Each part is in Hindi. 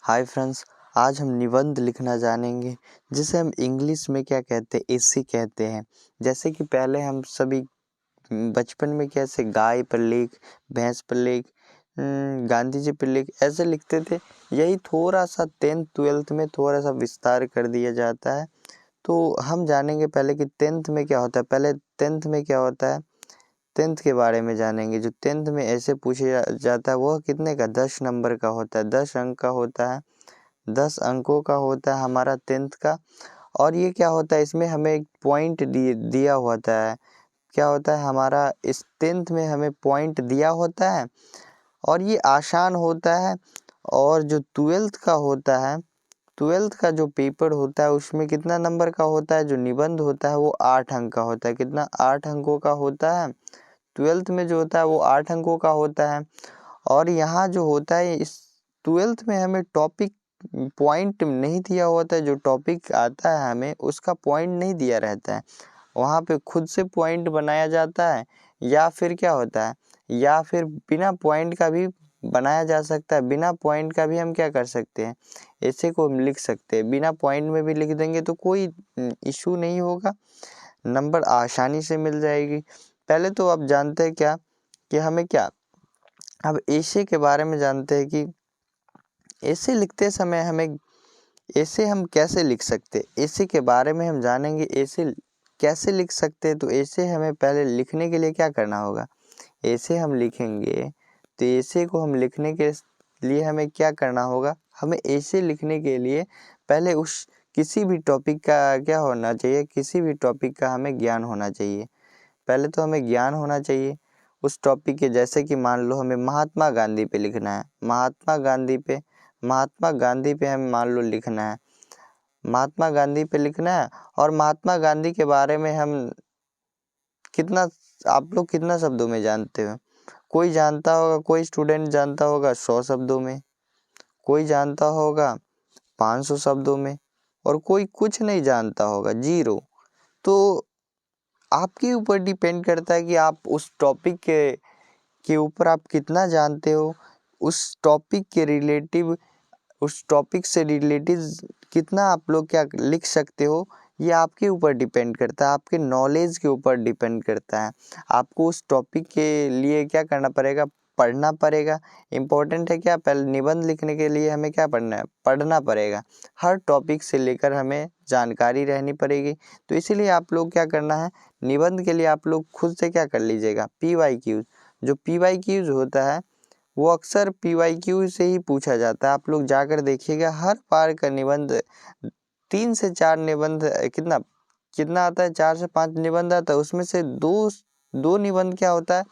हाय फ्रेंड्स, आज हम निबंध लिखना जानेंगे जिसे हम इंग्लिश में क्या कहते हैं, एसे कहते हैं। जैसे कि पहले हम सभी बचपन में कैसे गाय पर लिख, भैंस पर लिख, गांधी जी पर लिख ऐसे लिखते थे। यही थोड़ा सा 10th 12th में थोड़ा सा विस्तार कर दिया जाता है। तो हम जानेंगे पहले कि 10th में क्या होता है। पहले 10th में क्या होता है, 10th के बारे में जानेंगे। जो 10th में ऐसे पूछे जाता है वह कितने का, 10 नंबर का होता है, 10 अंक का होता है, 10 अंकों का होता है हमारा 10th का। और ये क्या होता है, इसमें हमें एक पॉइंट दिया होता है। क्या होता है हमारा, इस 10th में हमें पॉइंट दिया होता है और ये आसान होता है। और जो 12th का होता है, 12th का जो पेपर होता है उसमें कितना नंबर का होता है, जो निबंध होता है वो 8 अंक का होता है। कितना, 8 अंकों का होता है। 12th में जो होता है वो 8 अंकों का होता है। और यहाँ जो होता है, इस 12th में हमें टॉपिक पॉइंट नहीं दिया होता है। जो टॉपिक आता है हमें उसका पॉइंट नहीं दिया रहता है, वहाँ पे खुद से पॉइंट बनाया जाता है। या फिर क्या होता है, या फिर बिना पॉइंट का भी बनाया जा सकता है। बिना पॉइंट का भी हम क्या कर सकते हैं, ऐसे को हम लिख सकते हैं। बिना पॉइंट में भी लिख देंगे तो कोई इशू नहीं होगा, नंबर आसानी से मिल जाएगी। पहले तो आप जानते हैं क्या कि हमें क्या, अब ऐसे के बारे में जानते हैं कि ऐसे लिखते समय हमें, ऐसे हम कैसे लिख सकते, ऐसे के बारे में हम जानेंगे। ऐसे कैसे लिख सकते हैं, तो ऐसे हमें पहले लिखने के लिए क्या करना होगा, ऐसे हम लिखेंगे। तो ऐसे को हम लिखने के लिए हमें क्या करना होगा, हमें ऐसे लिखने के लिए पहले उस किसी भी टॉपिक का क्या होना चाहिए, किसी भी टॉपिक का हमें ज्ञान होना चाहिए। पहले तो हमें ज्ञान होना चाहिए उस टॉपिक के। जैसे कि मान लो हमें महात्मा गांधी पे लिखना है, महात्मा गांधी पे हमें मान लो लिखना है, महात्मा गांधी पे लिखना है। और महात्मा गांधी के बारे में हम कितना, आप लोग कितना शब्दों में जानते हो, कोई जानता होगा, कोई स्टूडेंट जानता होगा 100 शब्दों में, कोई जानता होगा 500 शब्दों में, और कोई कुछ नहीं जानता होगा, 0। तो आपके ऊपर डिपेंड करता है कि आप उस टॉपिक के ऊपर आप कितना जानते हो, उस टॉपिक के रिलेटिव, उस टॉपिक से रिलेटेड कितना आप लोग क्या लिख सकते हो। ये आपके ऊपर डिपेंड करता है, आपके नॉलेज के ऊपर डिपेंड करता है। आपको उस टॉपिक के लिए क्या करना पड़ेगा, पढ़ना पड़ेगा। इम्पोर्टेंट है क्या, पहले निबंध लिखने के लिए हमें क्या पढ़ना है, पढ़ना पड़ेगा। हर टॉपिक से लेकर हमें जानकारी रहनी पड़ेगी। तो इसीलिए आप लोग क्या करना है, निबंध के लिए आप लोग खुद से क्या कर लीजिएगा, PYQ। जो PYQ होता है वो अक्सर PYQ से ही पूछा जाता है। आप लोग जाकर देखिएगा, हर बार का निबंध 3 से 4 निबंध, कितना कितना आता है, 4 से 5 निबंध आता है। उसमें से दो निबंध क्या होता है,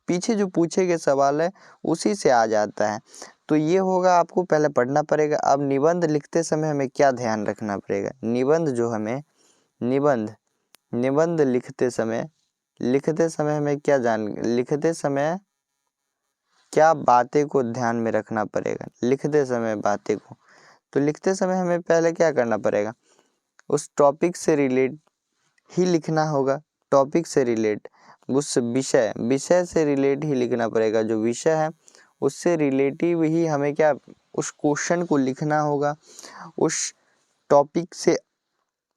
पीछे जो पूछे गए सवाल है उसी से आ जाता है। तो ये होगा, आपको पहले पढ़ना पड़ेगा। अब निबंध लिखते समय हमें क्या ध्यान रखना पड़ेगा, निबंध जो हमें, निबंध लिखते समय हमें क्या लिखते समय क्या बातें को ध्यान में रखना पड़ेगा, लिखते समय बातें को। तो लिखते समय हमें पहले क्या करना पड़ेगा, उस टॉपिक से रिलेट ही लिखना होगा। टॉपिक से रिलेट, उस विषय से रिलेट ही लिखना पड़ेगा। जो विषय है उससे रिलेटिव ही हमें क्या, उस क्वेश्चन को लिखना होगा। उस टॉपिक से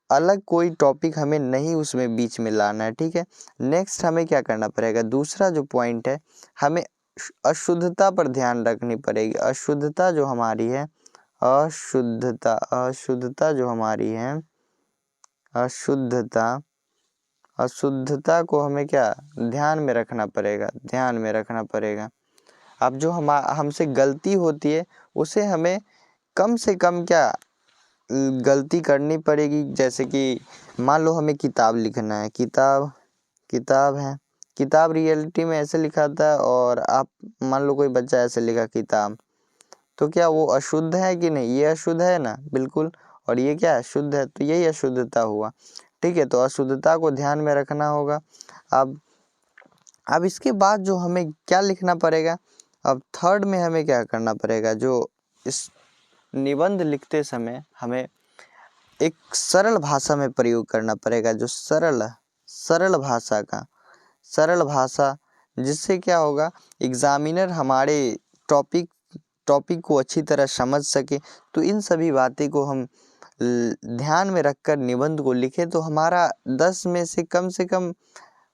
अलग कोई टॉपिक हमें नहीं उसमें बीच में लाना है, ठीक है। नेक्स्ट हमें क्या करना पड़ेगा, दूसरा जो पॉइंट है, हमें अशुद्धता पर ध्यान रखनी पड़ेगी। अशुद्धता जो हमारी है, अशुद्धता जो हमारी है, अशुद्धता को हमें क्या ध्यान में रखना पड़ेगा। अब जो हमसे गलती होती है उसे हमें कम से कम क्या गलती करनी पड़ेगी। जैसे कि मान लो हमें किताब लिखना है, किताब है, किताब रियलिटी में ऐसे लिखा था, और आप मान लो कोई बच्चा ऐसे लिखा किताब, तो क्या वो अशुद्ध है कि नहीं, ये अशुद्ध है ना, बिल्कुल। और ये क्या है, शुद्ध है, तो यही अशुद्धता हुआ, ठीक है। तो अशुद्धता को ध्यान में रखना होगा। अब इसके बाद जो हमें क्या लिखना पड़ेगा, अब थर्ड में हमें क्या करना पड़ेगा, जो इस निबंध लिखते समय हमें एक सरल भाषा में प्रयोग करना पड़ेगा। जो सरल भाषा, जिससे क्या होगा, एग्जामिनर हमारे टॉपिक टॉपिक को अच्छी तरह समझ सके। तो इन सभी बातें को हम ध्यान में रखकर निबंध को लिखें तो हमारा 10 में से कम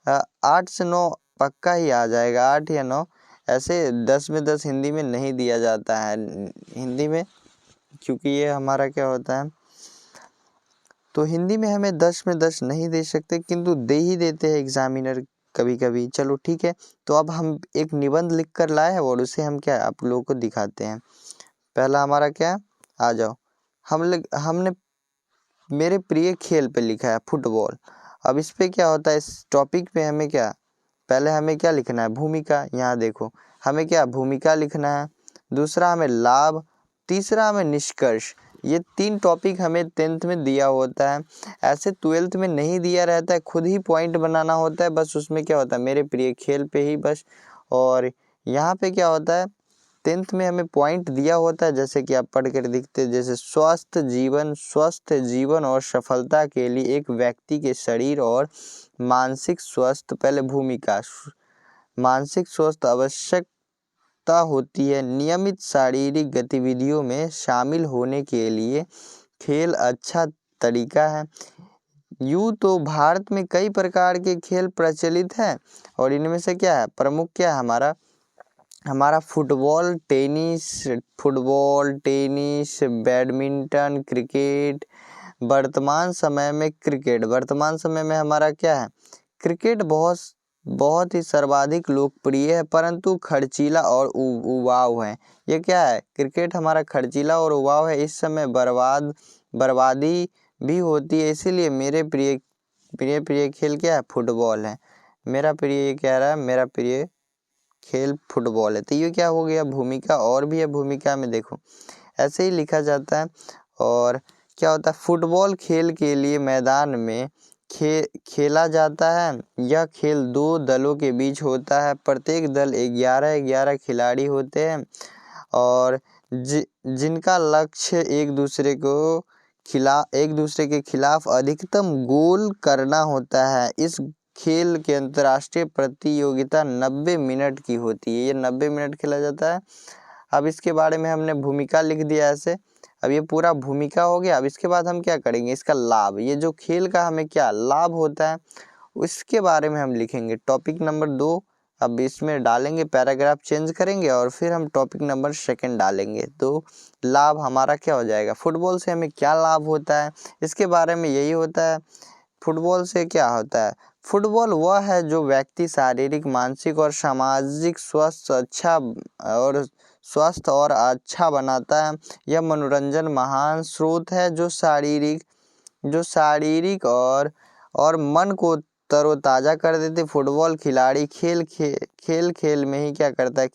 8 से 9 पक्का ही आ जाएगा, 8 या 9। ऐसे 10 में 10 हिंदी में नहीं दिया जाता है हिंदी में, क्योंकि ये हमारा क्या होता है, तो हिंदी में हमें 10 में 10 नहीं दे सकते, किंतु दे ही देते हैं एग्जामिनर कभी कभी। चलो ठीक है, तो अब हम एक निबंध लिख कर लाए हैं और उसे हम क्या आप लोगों को दिखाते हैं। पहला हमारा क्या, आ जाओ, हमने मेरे प्रिय खेल पे लिखा है फुटबॉल। अब इस पे क्या होता है, इस टॉपिक पे हमें क्या, पहले हमें क्या लिखना है, भूमिका। यहाँ देखो हमें क्या भूमिका लिखना है, दूसरा हमें लाभ, तीसरा हमें निष्कर्ष। ये 3 टॉपिक हमें 10th में दिया होता है, ऐसे 12th में नहीं दिया रहता है, खुद ही पॉइंट बनाना होता है। बस उसमें क्या होता है, मेरे प्रिय खेल पे ही बस। और यहाँ पे क्या होता है, 10th में हमें पॉइंट दिया होता है, जैसे कि आप पढ़ कर दिखते, जैसे स्वस्थ जीवन और सफलता के लिए एक व्यक्ति के शरीर और मानसिक स्वास्थ्य, पहले भूमिका, मानसिक स्वास्थ्य आवश्यकता होती है। नियमित शारीरिक गतिविधियों में शामिल होने के लिए खेल अच्छा तरीका है। यूँ तो भारत में कई प्रकार के खेल प्रचलित हैं और इनमें से क्या है, प्रमुख क्या है हमारा फुटबॉल, टेनिस, बैडमिंटन, क्रिकेट। वर्तमान समय में हमारा क्या है, क्रिकेट बहुत ही सर्वाधिक लोकप्रिय है, परंतु खर्चीला और उबाऊ है। ये क्या है, क्रिकेट हमारा खर्चीला और उबाऊ है, इस समय बर्बादी भी होती है, इसीलिए मेरे प्रिय खेल क्या है, फुटबॉल है। मेरा प्रिय, ये कह रहा है मेरा प्रिय खेल फुटबॉल है। तो ये क्या हो गया, भूमिका। और भी है भूमिका में, देखो ऐसे ही लिखा जाता है। और क्या होता है, फुटबॉल खेल के लिए मैदान में खेला जाता है। यह खेल 2 दलों के बीच होता है, प्रत्येक दल 11 खिलाड़ी होते हैं और जिनका लक्ष्य एक दूसरे के खिलाफ अधिकतम गोल करना होता है। इस खेल के अंतर्राष्ट्रीय प्रतियोगिता 90 मिनट की होती है, ये 90 मिनट खेला जाता है। अब इसके बारे में हमने भूमिका लिख दिया ऐसे, अब ये पूरा भूमिका हो गया। अब इसके बाद हम क्या करेंगे, इसका लाभ, ये जो खेल का हमें क्या लाभ होता है उसके बारे में हम लिखेंगे। टॉपिक नंबर 2 अब इसमें डालेंगे, पैराग्राफ चेंज करेंगे और फिर हम टॉपिक नंबर 2 डालेंगे। तो लाभ हमारा क्या हो जाएगा, फुटबॉल से हमें क्या लाभ होता है, इसके बारे में यही होता है। फुटबॉल से क्या होता है, फुटबॉल वह है जो व्यक्ति शारीरिक, मानसिक और सामाजिक स्वस्थ और अच्छा बनाता है। यह मनोरंजन महान स्रोत है जो शारीरिक और मन को तरोताजा कर देते। फुटबॉल खिलाड़ी खेल में ही क्या करता है,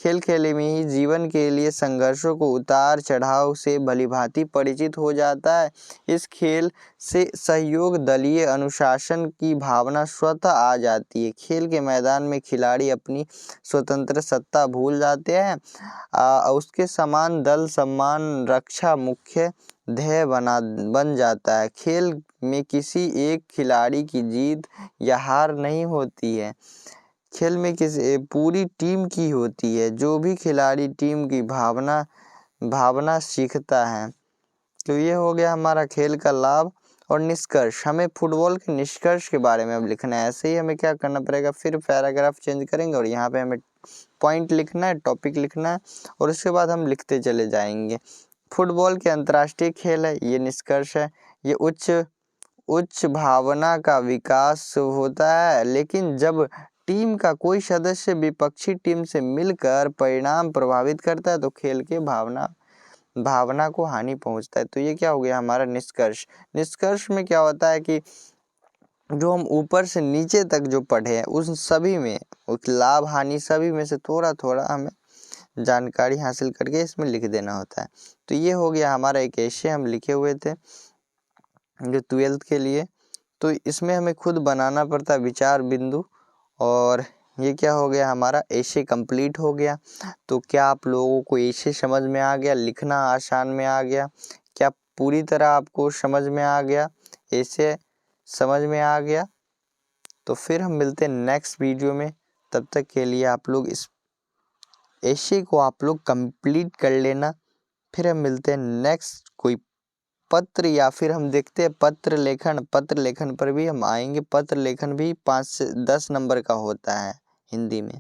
खेल में ही जीवन के लिए संघर्षों को उतार चढ़ाव से भलीभांति परिचित हो जाता है। इस खेल से सहयोग, दलीय अनुशासन की भावना स्वतः आ जाती है। खेल के मैदान में खिलाड़ी अपनी स्वतंत्र सत्ता भूल जाते हैं। उसके समान दल सम्मान रक्षा मुख्य ध्येय बन जाता है। खेल में किसी एक खिलाड़ी की जीत या हार नहीं होती है, खेल में किसी पूरी टीम की होती है। जो भी खिलाड़ी टीम की भावना सीखता है। तो ये हो गया हमारा खेल का लाभ। और निष्कर्ष, हमें फुटबॉल के निष्कर्ष के बारे में अब लिखना है। ऐसे ही हमें क्या करना पड़ेगा, फिर पैराग्राफ चेंज करेंगे और यहाँ पे हमें पॉइंट लिखना है, टॉपिक लिखना है और उसके बाद हम लिखते चले जाएंगे। फुटबॉल के अंतर्राष्ट्रीय खेल है, ये निष्कर्ष है। ये उच्च भावना का विकास होता है, लेकिन जब टीम का कोई सदस्य विपक्षी टीम से मिलकर परिणाम प्रभावित करता है तो खेल के भावना को हानि पहुंचता है। तो ये क्या हो गया हमारा निष्कर्ष। निष्कर्ष में क्या होता है कि जो हम ऊपर से नीचे तक जो पढ़े हैं उस सभी में, उस लाभ हानि सभी में से थोड़ा थोड़ा हमें जानकारी हासिल करके इसमें लिख देना होता है। तो ये हो गया हमारा एक ऐसे हम लिखे हुए थे जो 12th के लिए। तो इसमें हमें खुद बनाना पड़ता है विचार बिंदु। और ये क्या हो गया हमारा ऐसे कंप्लीट हो गया। तो क्या आप लोगों को ऐसे समझ में आ गया, लिखना आसान में आ गया, क्या पूरी तरह आपको समझ में आ गया, ऐसे समझ में आ गया? तो फिर हम मिलते हैं नेक्स्ट वीडियो में। तब तक के लिए आप लोग इस ऐसे को आप लोग कंप्लीट कर लेना। फिर हम मिलते हैं नेक्स्ट कोई पत्र, या फिर हम देखते हैं पत्र लेखन पर भी हम आएंगे। पत्र लेखन भी 5 से 10 नंबर का होता है हिंदी में।